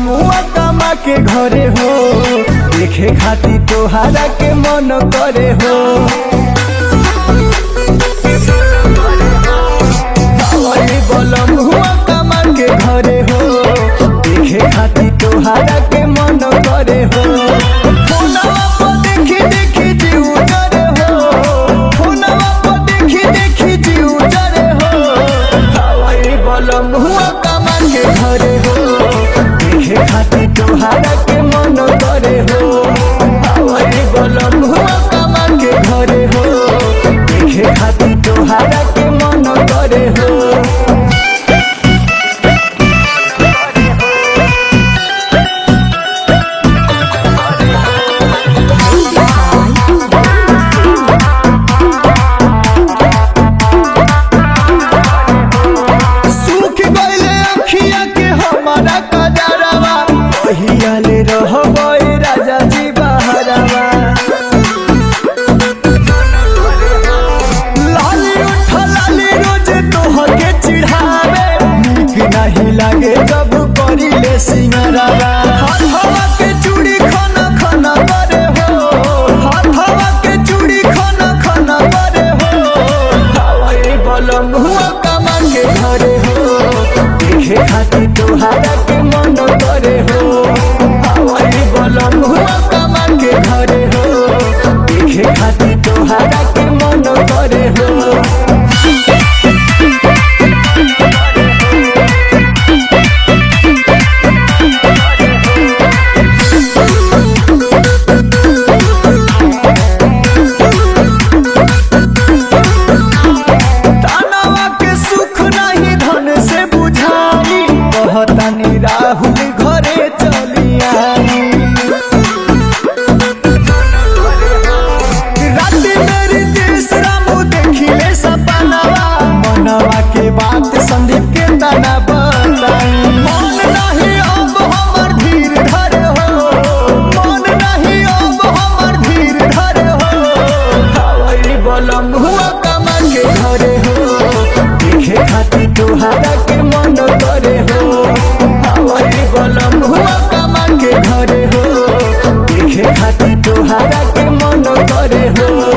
मुआ कमा के घरे हो देखे खाती तोहारा के मन करे हो। मुआ कमा के घरे हो देखे खाती तोहारा के मन करे हो। फोनवा पर देखी देखी जीव जरे हो, फोनवा पर देखी देखी जीव जरे हो। हवाई बलम हुआ कमा के घरे हो देखे खाती तोहारा के मन करे हो। हवाई बलम हुआ कमा के घरे हो देखे खाती तोहारा के मन करे हो। हियाले रहबे राजा जी बहरावा, लाली उठा लाली रोज तोहके चिढ़ावे। नीक नहीं लागे जब करिले सिंगरावा। हाथवा के चूड़ी खना खना करे हो, हाथवा के चूड़ी खना खना करे हो। हवाई बलम हुआ कमा के घरे हो देखे खाती तोहारा के मन करे हो। हुआ कमा के घरे हो देखे खाती तोहारा के मन करे हो। तनावा के सुख नहीं धन से बुझाई, कहतानी राहुल घरे चली आई। मनवा के बात संदीप के तना बताई। मन नहीं अब हमर धीर धर हो, मन नहीं अब हमर धीर धर हो। हवाई बलम हुआ कमा के घरे हो देखे खाती तोहारा के मन करे हो। हवाई बलम हुआ कमा के घरे हो देखे खाती तोहारा के मन करे हो।